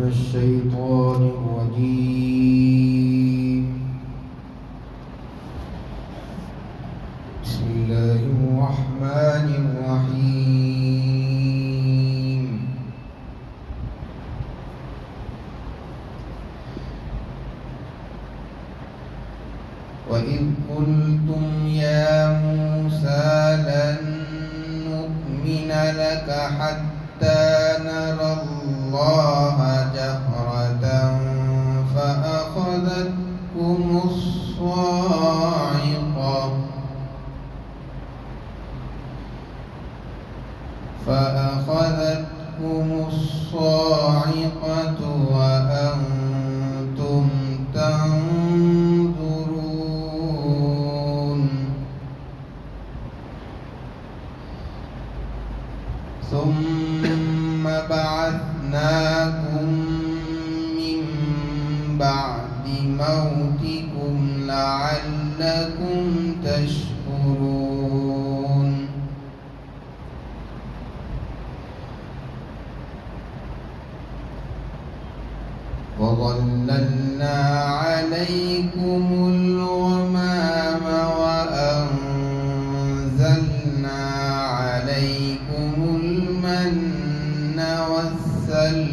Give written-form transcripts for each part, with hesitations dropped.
الشيطان الرجيم. بسم الله الرحمن الرحيم. وإذ قلتم يا موسى لن نؤمن لك حتى نرى الله جهرة فأخذتكم الصاعقة وأنتم تنظرون. ثم بعثناكم من بعد موتكم لعلكم تشكرون. وظللنا عليكم الغمام وأنزلنا عليكم المن والسلوى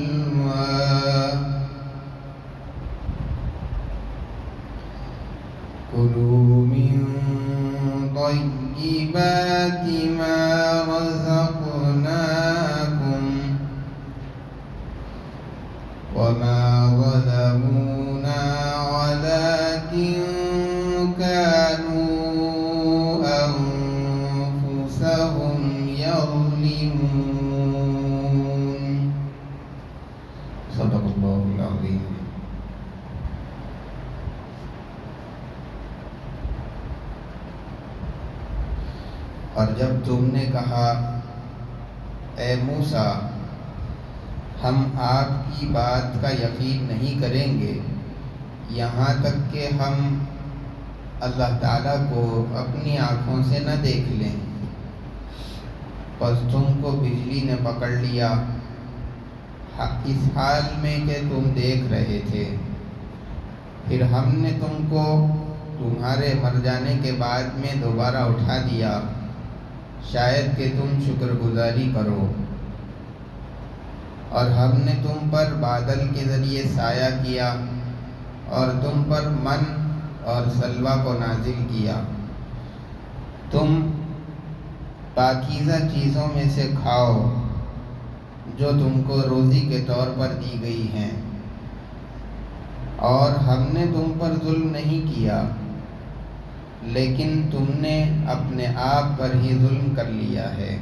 كلوا من طيبات ما رزقناكم وما ظلمونا ولكن كانوا أنفسهم يظلمون. صدق الله العظيم. اور جب تم نے کہا اے موسیٰ ہم آپ کی بات کا یقین نہیں کریں گے یہاں تک کہ ہم اللہ تعالیٰ کو اپنی آنکھوں سے نہ دیکھ لیں، پس تم کو بجلی نے پکڑ لیا اس حال میں کہ تم دیکھ رہے تھے، پھر ہم نے تم کو تمہارے مر جانے کے بعد میں دوبارہ اٹھا دیا شاید کہ تم شکر گزاری کرو، اور ہم نے تم پر بادل کے ذریعے سایہ کیا اور تم پر من اور سلوہ کو نازل کیا، تم پاکیزہ چیزوں میں سے کھاؤ جو تم کو روزی کے طور پر دی گئی ہیں، اور ہم نے تم پر ظلم نہیں کیا لیکن تم نے اپنے آپ پر ہی ظلم کر لیا ہے۔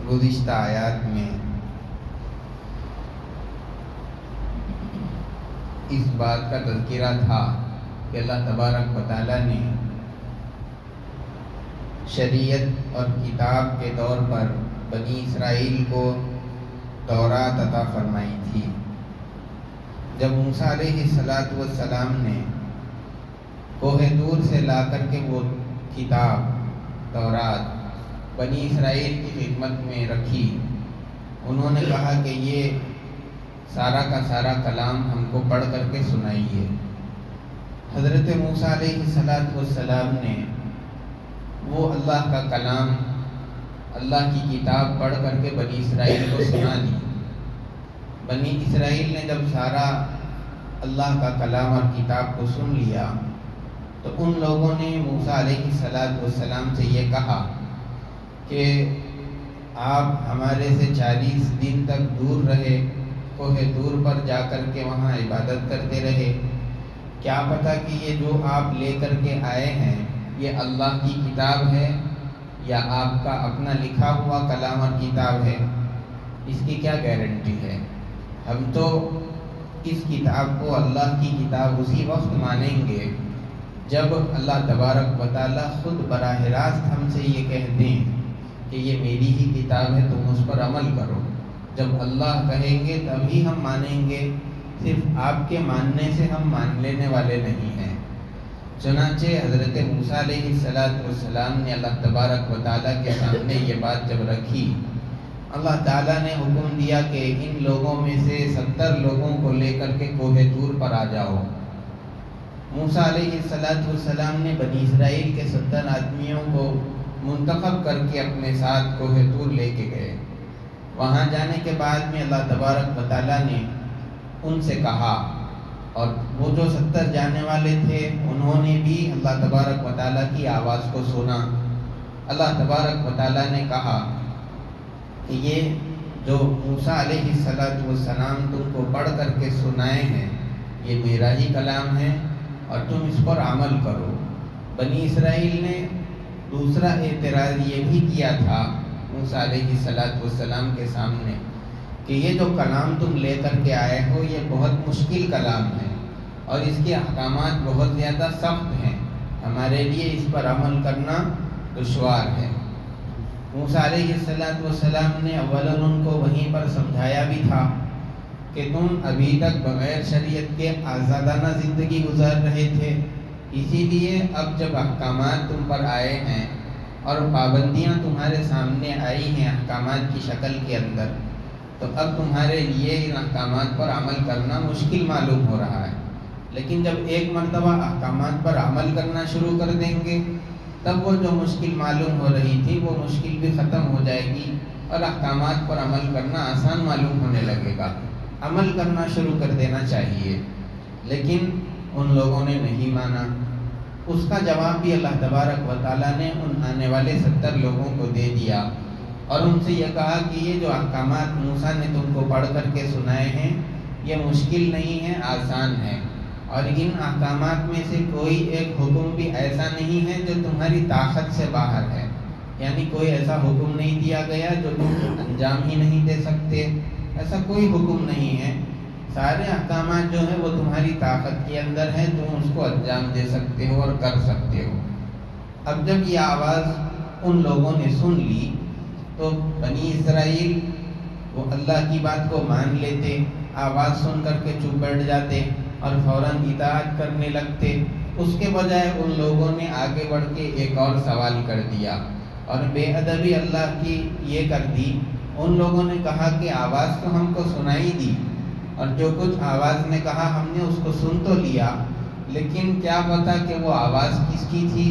گزشتہ آیات میں اس بات کا تذکرہ تھا کہ اللہ تبارک و تعالیٰ نے شریعت اور کتاب کے طور پر بنی اسرائیل کو تورات عطا فرمائی تھی۔ جب موسیٰ علیہ السلام نے کوہ طور سے لا کر کے وہ کتاب تورات بنی اسرائیل کی خدمت میں رکھی، انہوں نے کہا کہ یہ سارا کا سارا کلام ہم کو پڑھ کر کے سنائیے۔ حضرت موسیٰ علیہ السلام نے وہ اللہ کا کلام، اللہ کی کتاب پڑھ کر کے بنی اسرائیل کو سنا دی۔ بنی اسرائیل نے جب سارا اللہ کا کلام اور کتاب کو سن لیا تو ان لوگوں نے موسیٰ علیہ السلام سے یہ کہا کہ آپ ہمارے سے 40 دن تک دور رہے، کوہ طور پر جا کر کے وہاں عبادت کرتے رہے، کیا پتہ کہ یہ جو آپ لے کر کے آئے ہیں یہ اللہ کی کتاب ہے یا آپ کا اپنا لکھا ہوا کلام اور کتاب ہے؟ اس کی کیا گارنٹی ہے؟ ہم تو اس کتاب کو اللہ کی کتاب اسی وقت مانیں گے جب اللہ تبارک و تعالیٰ خود براہ راست ہم سے یہ کہہ دیں کہ یہ میری ہی کتاب ہے تم اس پر عمل کرو۔ جب اللہ کہیں گے تبھی ہم مانیں گے، صرف آپ کے ماننے سے ہم مان لینے والے نہیں ہیں۔ چنانچہ حضرت موسیٰ علیہ السلام نے اللہ تبارک و تعالیٰ کے سامنے یہ بات جب رکھی اللہ تعالیٰ نے حکم دیا کہ ان لوگوں میں سے 70 لوگوں کو لے کر کے کوہ طور پر آ جاؤ۔ موسیٰ علیہ السلام نے بنی اسرائیل کے 70 آدمیوں کو منتخب کر کے اپنے ساتھ کوہ طور لے کے گئے۔ وہاں جانے کے بعد میں اللہ تبارک و تعالیٰ نے ان سے کہا، اور وہ جو 70 جانے والے تھے انہوں نے بھی اللہ تبارک و تعالیٰ کی آواز کو سنا۔ اللہ تبارک و تعالیٰ نے کہا کہ یہ جو موسیٰ علیہ السلام تم کو پڑھ کر کے سنائے ہیں یہ میرا ہی کلام ہے اور تم اس پر عمل کرو۔ بنی اسرائیل نے دوسرا اعتراض یہ بھی کیا تھا موسیٰ علیہ السلام کے سامنے کہ یہ جو کلام تم لے کر کے آئے ہو یہ بہت مشکل کلام ہے اور اس کے احکامات بہت زیادہ سخت ہیں، ہمارے لیے اس پر عمل کرنا دشوار ہے۔ موسیٰ علیہ السلام نے اولاً ان کو وہیں پر سمجھایا بھی تھا کہ تم ابھی تک بغیر شریعت کے آزادانہ زندگی گزار رہے تھے، اسی لیے اب جب احکامات تم پر آئے ہیں اور پابندیاں تمہارے سامنے آئی ہیں احکامات کی شکل کے اندر، تو اب تمہارے لیے ان احکامات پر عمل کرنا مشکل معلوم ہو رہا ہے، لیکن جب ایک مرتبہ احکامات پر عمل کرنا شروع کر دیں گے تب وہ جو مشکل معلوم ہو رہی تھی وہ مشکل بھی ختم ہو جائے گی اور احکامات پر عمل کرنا آسان معلوم ہونے لگے گا۔ عمل کرنا شروع کر دینا چاہیے، لیکن ان لوگوں نے نہیں مانا۔ اس کا جواب بھی اللہ تبارک و تعالیٰ نے ان آنے والے 70 لوگوں کو دے دیا اور ان سے یہ کہا کہ یہ جو احکامات موسیٰ نے تم کو پڑھ کر کے سنائے ہیں یہ مشکل نہیں ہے، آسان ہے، اور ان احکامات میں سے کوئی ایک حکم بھی ایسا نہیں ہے جو تمہاری طاقت سے باہر ہے، یعنی کوئی ایسا حکم نہیں دیا گیا جو تم انجام ہی نہیں دے سکتے، ایسا کوئی حکم نہیں ہے، سارے احکامات جو ہیں وہ تمہاری طاقت کے اندر ہیں، تم اس کو انجام دے سکتے ہو اور کر سکتے ہو۔ اب جب یہ آواز ان لوگوں نے سن لی تو بنی اسرائیل وہ اللہ کی بات کو مان لیتے، آواز سن کر کے چپ بیٹھ جاتے اور فوراً اطاعت کرنے لگتے۔ اس کے بجائے ان لوگوں نے آگے بڑھ کے ایک اور سوال کر دیا اور بے ادبی اللہ کی یہ کر دی۔ ان لوگوں نے کہا کہ آواز تو ہم کو سنائی دی اور جو کچھ آواز نے کہا ہم نے اس کو سن تو لیا، لیکن کیا پتا کہ وہ آواز کس کی تھی؟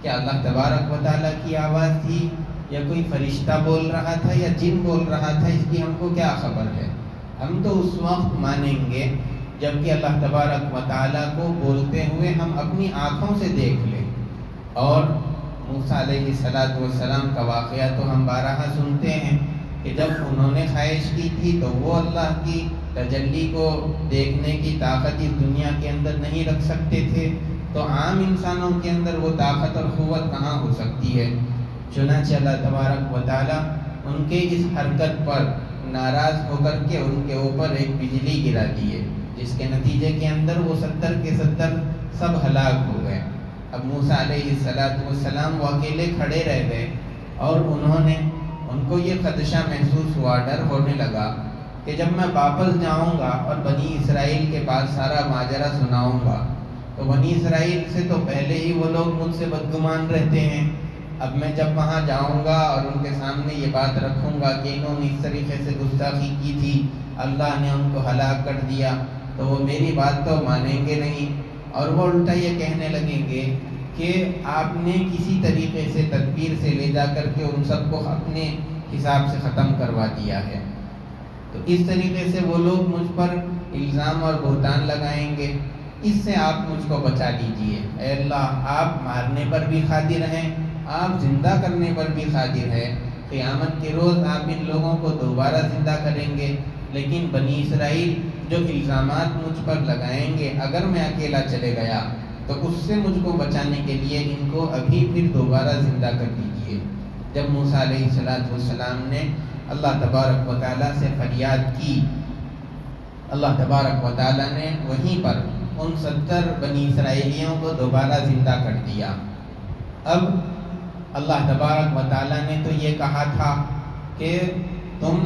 کیا اللہ تبارک و تعالیٰ کی آواز تھی یا کوئی فرشتہ بول رہا تھا یا جن بول رہا تھا؟ اس کی ہم کو کیا خبر ہے؟ ہم تو اس وقت مانیں گے جبکہ اللہ تبارک و تعالیٰ کو بولتے ہوئے ہم اپنی آنکھوں سے دیکھ لیں۔ اور موسیٰ علیہ السلام کا واقعہ تو ہم بارہا سنتے ہیں کہ جب انہوں نے خواہش کی تھی تو وہ اللہ کی تجلی کو دیکھنے کی طاقت اس دنیا کے اندر نہیں رکھ سکتے تھے، تو عام انسانوں کے اندر وہ طاقت اور قوت کہاں ہو سکتی ہے؟ چنانچہ اللہ تبارک و تعالیٰ ان کے اس حرکت پر ناراض ہو کر کے ان کے اوپر ایک بجلی گرا دیے، جس کے نتیجے کے اندر وہ 70 کے 70 سب ہلاک ہو گئے۔ اب موسیٰ علیہ السلام وہ اکیلے کھڑے رہ گئے اور ان کو یہ خدشہ محسوس ہوا، ڈر ہونے لگا کہ جب میں واپس جاؤں گا اور بنی اسرائیل کے پاس سارا ماجرا سناؤں گا تو بنی اسرائیل سے تو پہلے ہی وہ لوگ مجھ سے بدگمان رہتے ہیں، اب میں جب وہاں جاؤں گا اور ان کے سامنے یہ بات رکھوں گا کہ انہوں نے اس طریقے سے گستاخی کی تھی، اللہ نے ان کو ہلاک کر دیا، تو وہ میری بات تو مانیں گے نہیں، اور وہ الٹا یہ کہنے لگیں گے کہ آپ نے کسی طریقے سے تدبیر سے لے جا کر کے ان سب کو اپنے حساب سے ختم کروا دیا ہے۔ تو اس طریقے سے وہ لوگ مجھ پر الزام اور بہتان لگائیں گے، اس سے آپ مجھ کو بچا لیجئے۔ اے اللہ، آپ مارنے پر بھی قادر ہیں، آپ زندہ کرنے پر بھی قادر ہے، قیامت کے روز آپ ان لوگوں کو دوبارہ زندہ کریں گے، لیکن بنی اسرائیل جو الزامات مجھ پر لگائیں گے اگر میں اکیلا چلے گیا تو اس سے مجھ کو بچانے کے لیے ان کو ابھی پھر دوبارہ زندہ کر دیجئے۔ جب موسیٰ علیہ السلام نے اللہ تبارک و تعالیٰ سے فریاد کی، اللہ تبارک و تعالیٰ نے وہیں پر ان 70 بنی اسرائیلیوں کو دوبارہ زندہ کر دیا۔ اب اللہ تبارک و تعالیٰ نے تو یہ کہا تھا کہ تم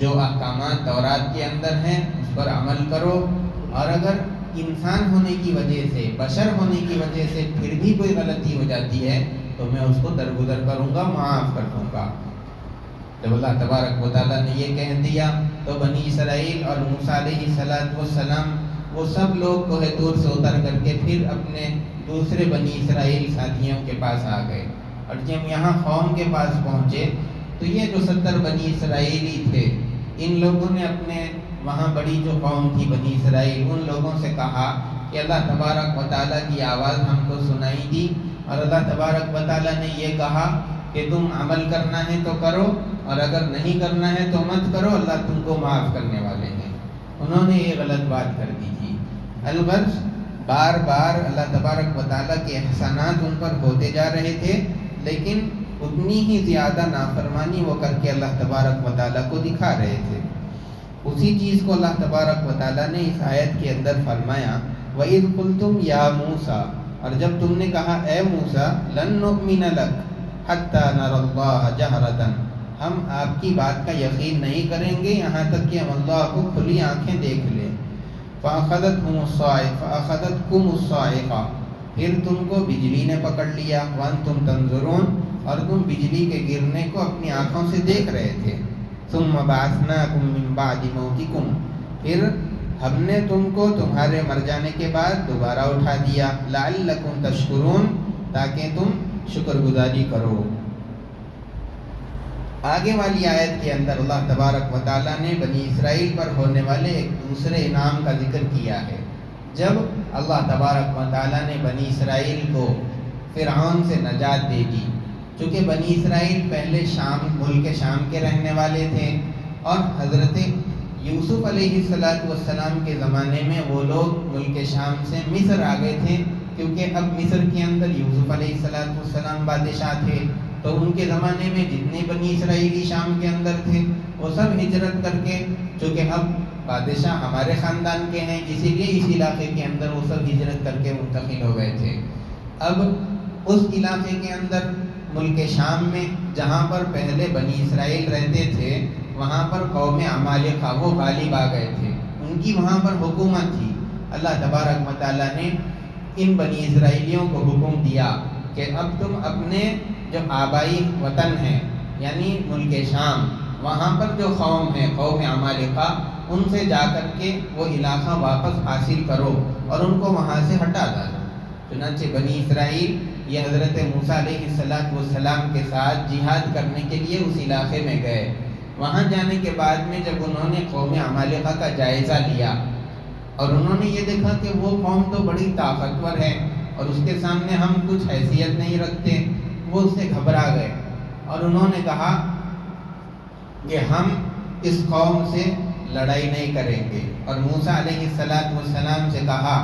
جو احکامات تورات کے اندر ہیں اس پر عمل کرو، اور اگر انسان ہونے کی وجہ سے، بشر ہونے کی وجہ سے پھر بھی کوئی غلطی ہو جاتی ہے تو میں اس کو درگزر کروں گا، معاف کر دوں گا۔ جب اللہ تبارک و تعالیٰ نے یہ کہہ دیا تو بنی اسرائیل اور موسیٰ علیہ السلام وہ سب لوگ کوہ طور سے اتر کر کے پھر اپنے دوسرے بنی اسرائیل ساتھیوں کے پاس آ گئے، اور جب یہاں قوم کے پاس پہنچے تو یہ جو 70 بنی اسرائیلی تھے، ان لوگوں نے اپنے وہاں بڑی جو قوم تھی بنی اسرائیل، ان لوگوں سے کہا کہ اللہ تبارک و تعالیٰ کی آواز ہم کو سنائی دی، اور اللہ تبارک و تعالیٰ نے یہ کہا کہ تم عمل کرنا ہے تو کرو، اور اگر نہیں کرنا ہے تو مت کرو، اللہ تم کو معاف کرنے والے ہیں۔ انہوں نے یہ غلط بات کر دی تھی۔ الغرض بار بار اللہ تبارک و تعالیٰ کے احسانات ان پر ہوتے جا رہے تھے، لیکن اتنی ہی زیادہ نافرمانی وہ کر کے اللہ تبارک و تعالیٰ کو دکھا رہے تھے۔ اسی چیز کو اللہ تبارک و تعالیٰ نے اس آیت کے اندر فرمایا، وَإِذْ قُلْتُمْ يَا مُوسَىٰ، اور جب تم نے کہا اے موسیٰ، لَن نُؤْمِنَ لَكَ حَتَّىٰ نَرَى اللَّهَ جَهْرَةً، ہم آپ کی بات کا یقین نہیں کریں گے یہاں تک کہ ہم اللہ کو کھلی آنکھیں دیکھ لیں۔ فَأَخَذَتْكُمُ الصَّاعِقَةُ، پھر تم کو بجلی نے پکڑ لیا، وَأَنْتُمْ تَنظُرُونَ، اور تم بجلی کے گرنے کو اپنی آنکھوں سے دیکھ رہے تھے۔ ثُمَّ بَعَثْنَاكُم مِّن بَعْدِ مَوْتِكُمْ، پھر ہم نے تم کو تمہارے مر جانے کے بعد دوبارہ اٹھا دیا، لَعَلَّكُمْ تَشْكُرُونَ، تاکہ تم شکر گزاری کرو۔ آگے والی آیت کے اندر اللہ تبارک و تعالیٰ نے بنی اسرائیل پر ہونے والے ایک دوسرے انعام کا ذکر کیا ہے۔ جب اللہ تبارک و تعالیٰ نے بنی اسرائیل کو فرعون سے نجات دے دی، چونکہ بنی اسرائیل پہلے ملک شام کے رہنے والے تھے، اور حضرت یوسف علیہ السلام کے زمانے میں وہ لوگ ملک شام سے مصر آ گئے تھے، کیونکہ اب مصر کے اندر یوسف علیہ السلام بادشاہ تھے، تو ان کے زمانے میں جتنے بنی اسرائیلی شام کے اندر تھے وہ سب ہجرت کر کے، چونکہ اب بادشاہ ہمارے خاندان کے ہیں، اسی لیے اس علاقے کے اندر وہ سب ہجرت کر کے منتقل ہو گئے تھے۔ اب اس علاقے کے اندر ملک شام میں جہاں پر پہلے بنی اسرائیل رہتے تھے، وہاں پر قوم عمالقہ وہ غالب آ گئے تھے، ان کی وہاں پر حکومت تھی۔ اللہ تبارک و تعالیٰ نے ان بنی اسرائیلیوں کو حکم دیا کہ اب تم اپنے جو آبائی وطن ہے یعنی ملک شام، وہاں پر جو قوم ہے قوم عمالقہ، ان سے جا کر کے وہ علاقہ واپس حاصل کرو اور ان کو وہاں سے ہٹا ڈالو۔ چنانچہ بنی اسرائیل یہ حضرت موسیٰ علیہ السلام کے ساتھ جہاد کرنے کے لیے اس علاقے میں گئے۔ وہاں جانے کے بعد میں جب انہوں نے قوم عمالقہ کا جائزہ لیا اور انہوں نے یہ دیکھا کہ وہ قوم تو بڑی طاقتور ہے اور اس کے سامنے ہم کچھ حیثیت نہیں رکھتے، وہ اس سے گھبرا گئے اور انہوں نے کہا کہ ہم اس قوم سے لڑائی نہیں کریں گے، اور موسیٰ علیہ السلام سے کہا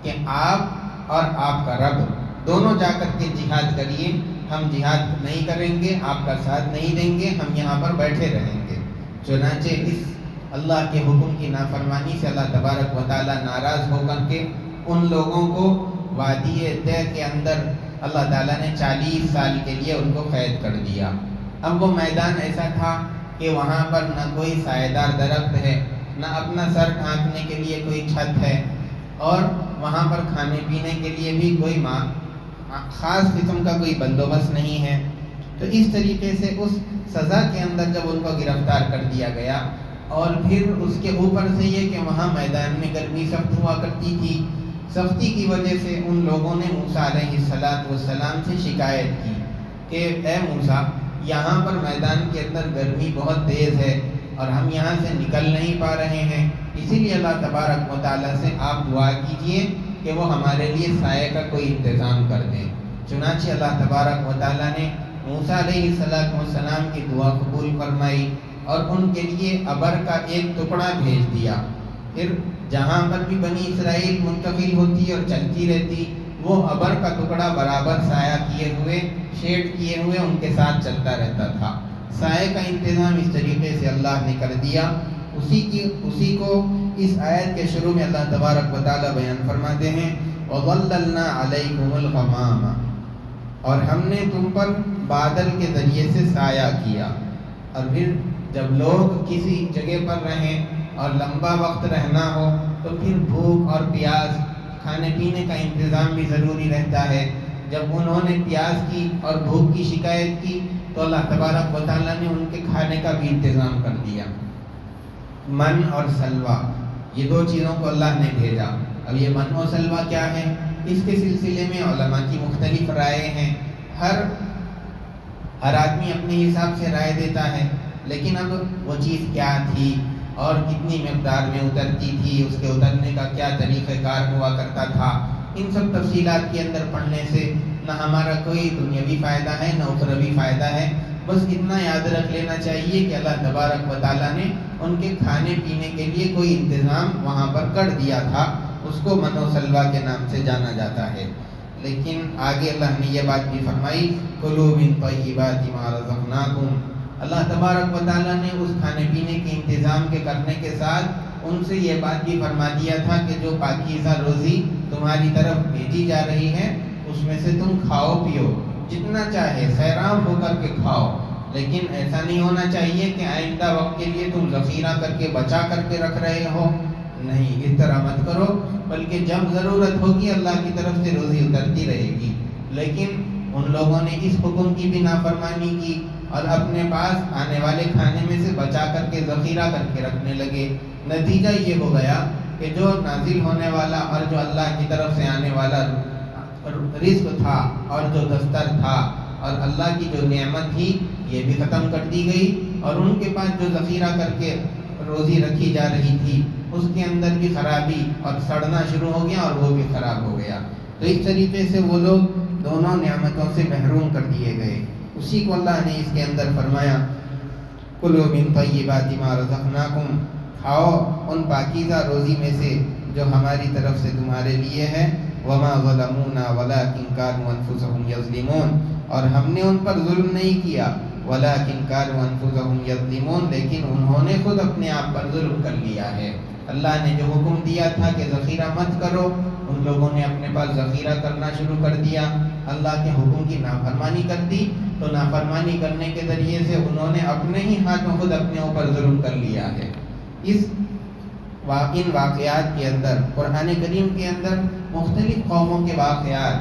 کہ آپ اور آپ کا رب دونوں جا کر کے جہاد کریے، ہم جہاد نہیں کریں گے، آپ کا ساتھ نہیں دیں گے، ہم یہاں پر بیٹھے رہیں گے۔ چنانچہ اس اللہ کے حکم کی نافرمانی سے اللہ تبارک و تعالیٰ ناراض ہو کر کے ان لوگوں کو وادی طے کے اندر اللہ تعالیٰ نے 40 سال کے لیے ان کو قید کر دیا۔ اب وہ میدان ایسا تھا کہ وہاں پر نہ کوئی سایہ دار درخت ہے، نہ اپنا سر ڈھانکنے کے لیے کوئی چھت ہے، اور وہاں پر کھانے پینے کے لیے بھی کوئی خاص قسم کا کوئی بندوبست نہیں ہے۔ تو اس طریقے سے اس سزا کے اندر جب ان کو گرفتار کر دیا گیا، اور پھر اس کے اوپر سے یہ کہ وہاں میدان میں گرمی سخت ہوا کرتی تھی، سختی کی وجہ سے ان لوگوں نے موسیٰ علیہ السلام سے شکایت کی کہ اے موسیٰ، یہاں پر میدان کے اندر گرمی بہت تیز ہے اور ہم یہاں سے نکل نہیں پا رہے ہیں، اسی لیے اللہ تبارک و تعالیٰ سے آپ دعا کیجئے کہ وہ ہمارے لیے سائے کا کوئی انتظام کر دیں۔ چنانچہ اللہ تبارک و تعالیٰ نے موسیٰ علیہ السلام کی دعا قبول فرمائی اور ان کے لیے ابر کا ایک ٹکڑا بھیج دیا۔ پھر جہاں پر بھی بنی اسرائیل منتقل ہوتی اور چلتی رہتی، وہ ابر کا ٹکڑا برابر سایہ کیے ہوئے، شیڈ کیے ہوئے ان کے ساتھ چلتا رہتا تھا۔ سائے کا انتظام اس طریقے سے اللہ نے کر دیا۔ اسی کو اس آیت کے شروع میں اللہ تبارک و تعالیٰ بیان فرماتے ہیں، وَظَلَّلْنَا عَلَيْكُمُ الْغَمَامَ، اور ہم نے تم پر بادل کے ذریعے سے سایہ کیا۔ اور پھر جب لوگ کسی جگہ پر رہیں اور لمبا وقت رہنا ہو تو پھر بھوک اور پیاس، کھانے پینے کا انتظام بھی ضروری رہتا ہے۔ جب انہوں نے پیاس کی اور بھوک کی شکایت کی تو اللہ تبارک و تعالیٰ نے ان کے کھانے کا بھی انتظام کر دیا. من اور سلوہ یہ دو چیزوں کو اللہ نے بھیجا. اب یہ من اور سلوہ کیا ہے، اس کے سلسلے میں علماء کی مختلف رائے ہیں. ہر آدمی اپنے حساب سے رائے دیتا ہے، لیکن اب وہ چیز کیا تھی اور کتنی مقدار میں اترتی تھی، اس کے اترنے کا کیا طریقہ کار ہوا کرتا تھا، ان سب تفصیلات کے اندر پڑھنے سے نہ ہمارا کوئی دنیاوی فائدہ ہے نہ اخروی فائدہ ہے. بس اتنا یاد رکھ لینا چاہیے کہ اللہ تبارک و تعالیٰ نے ان کے کھانے پینے کے لیے کوئی انتظام وہاں پر کر دیا تھا، اس کو من و سلوہ کے نام سے جانا جاتا ہے. لیکن آگے اللہ نے یہ بات بھی فرمائی، کلوا من طیبات ما رزقناکم. اللہ تبارک و تعالیٰ نے اس کھانے پینے کے انتظام کے کرنے کے ساتھ ان سے یہ بات بھی فرما دیا تھا کہ جو پاکیزہ روزی تمہاری طرف بھیجی جا رہی ہے اس میں سے تم کھاؤ پیو، جتنا چاہے سیراب ہو کر کے کھاؤ. لیکن ایسا نہیں ہونا چاہیے کہ آئندہ وقت کے لیے تم ذخیرہ کر کے بچا کر کے رکھ رہے ہو، نہیں، اس طرح مت کرو، بلکہ جب ضرورت ہوگی اللہ کی طرف سے روزی اترتی رہے گی. لیکن ان لوگوں نے اس حکم کی بھی نافرمانی کی اور اپنے پاس آنے والے کھانے میں سے بچا کر کے ذخیرہ کر کے رکھنے لگے. نتیجہ یہ ہو گیا کہ جو نازل ہونے والا اور جو اللہ کی طرف سے آنے والا رزق تھا اور جو دستر تھا اور اللہ کی جو نعمت تھی یہ بھی ختم کر دی گئی، اور ان کے پاس جو ذخیرہ کر کے روزی رکھی جا رہی تھی اس کے اندر بھی خرابی اور سڑنا شروع ہو گیا اور وہ بھی خراب ہو گیا. تو اس طریقے سے وہ لوگ دونوں نعمتوں سے محروم کر دیے گئے. اسی کو اللہ نے اس کے اندر فرمایا، کلوا من طیبات ما رزقناکم، کھاؤ ان پاکیزہ روزی میں سے جو ہماری طرف سے تمہارے لیے ہے. وما ظلمونا ولکن كانوا انفسهم یظلمون، اور ہم نے ان پر ظلم نہیں کیا، ولکن كانوا انفسهم یظلمون، لیکن انہوں نے خود اپنے آپ پر ظلم کر لیا ہے. اللہ نے جو حکم دیا تھا کہ ذخیرہ مت کرو، ان لوگوں نے اپنے پاس ذخیرہ کرنا شروع کر دیا، اللہ کے حکم کی نافرمانی کر دی. تو نافرمانی کرنے کے ذریعے سے انہوں نے اپنے ہی ہاتھوں خود اپنے اوپر ظلم کر لیا ہے. ان واقعات کے اندر قرآن کریم کے اندر مختلف قوموں کے واقعات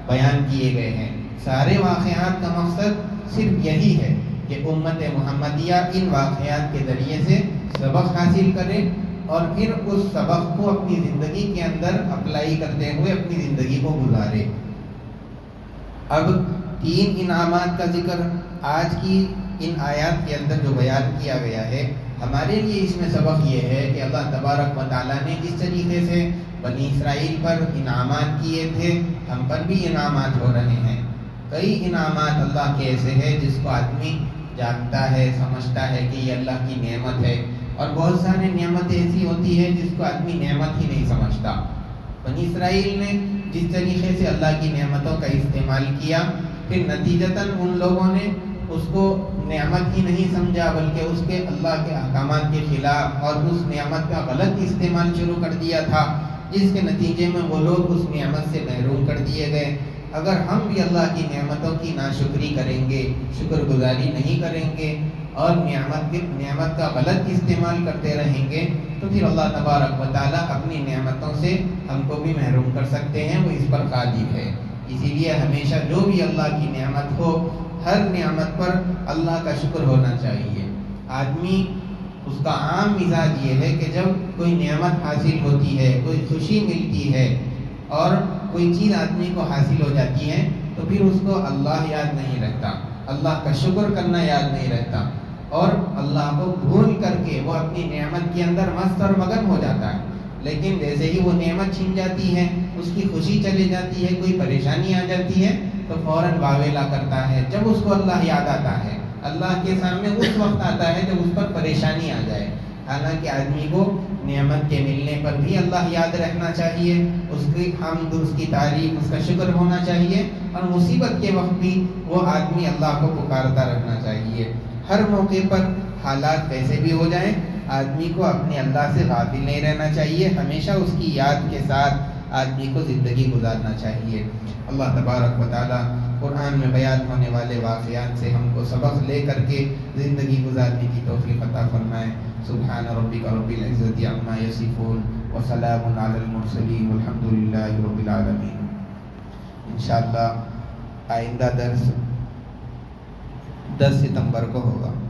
بیان کیے گئے ہیں. سارے واقعات کا مقصد صرف یہی ہے کہ امت محمدیہ ان واقعات کے ذریعے سے سبق حاصل کرے اور پھر اس سبق کو اپنی زندگی کے اندر اپلائی کرتے ہوئے اپنی زندگی کو گزارے. اب 3 انعامات کا ذکر آج کی ان آیات کے اندر جو بیان کیا گیا ہے، ہمارے لیے اس میں سبق یہ ہے کہ اللہ تبارک و تعالیٰ نے جس طریقے سے بنی اسرائیل پر انعامات کیے تھے، ہم پر بھی انعامات ہو رہے ہیں. کئی انعامات اللہ کے ایسے ہیں جس کو آدمی جانتا ہے، سمجھتا ہے کہ یہ اللہ کی نعمت ہے، اور بہت سارے نعمت ایسی ہوتی ہے جس کو آدمی نعمت ہی نہیں سمجھتا. بنی اسرائیل نے جس طریقے سے اللہ کی نعمتوں کا استعمال کیا، پھر نتیجتاً ان لوگوں نے اس کو نعمت ہی نہیں سمجھا بلکہ اس کے اللہ کے احکامات کے خلاف اور اس نعمت کا غلط استعمال شروع کر دیا تھا، جس کے نتیجے میں وہ لوگ اس نعمت سے محروم کر دیے گئے. اگر ہم بھی اللہ کی نعمتوں کی ناشکری کریں گے، شکر گزاری نہیں کریں گے اور نعمت کا غلط استعمال کرتے رہیں گے تو پھر اللہ تبارک و تعالیٰ اپنی نعمتوں سے ہم کو بھی محروم کر سکتے ہیں. وہ اس پر قادر ہے. اسی لیے ہمیشہ جو بھی اللہ کی نعمت ہو، ہر نعمت پر اللہ کا شکر ہونا چاہیے. آدمی اس کا عام مزاج یہ ہے کہ جب کوئی نعمت حاصل ہوتی ہے، کوئی خوشی ملتی ہے اور کوئی چیز آدمی کو حاصل ہو جاتی ہے تو پھر اس کو اللہ یاد نہیں رکھتا، اللہ کا شکر کرنا یاد نہیں رہتا، اور اللہ کو بھول کر کے وہ اپنی نعمت کے اندر مست اور مگن ہو جاتا ہے. لیکن جیسے ہی وہ نعمت چھن جاتی ہے، اس کی خوشی چلی جاتی ہے، کوئی پریشانی آ جاتی ہے تو فوراً واویلا کرتا ہے. جب اس کو اللہ یاد آتا ہے، اللہ کے سامنے اس وقت آتا ہے جب اس پر پریشانی آ جائے. حالانکہ آدمی کو نعمت کے ملنے پر بھی اللہ یاد رکھنا چاہیے، اس کی حمد، اس کی تعریف، اس کا شکر ہونا چاہیے، اور مصیبت کے وقت بھی وہ آدمی اللہ کو پکارتا رہنا چاہیے. ہر موقع پر حالات کیسے بھی ہو جائیں، آدمی کو اپنے اللہ سے غافل نہیں رہنا چاہیے، ہمیشہ اس کی یاد کے ساتھ آدمی کو زندگی گزارنا چاہیے. اللہ تبارک و تعالیٰ قرآن میں بیان ہونے والے واقعات سے ہم کو سبق لے کر کے زندگی گزارنے کی توفیق عطا فرمائے. سبحان ربک رب العزت عما یصفون وسلام علی المرسلین والحمد للہ رب العالمین. انشاءاللہ آئندہ درس 10 ستمبر کو ہوگا۔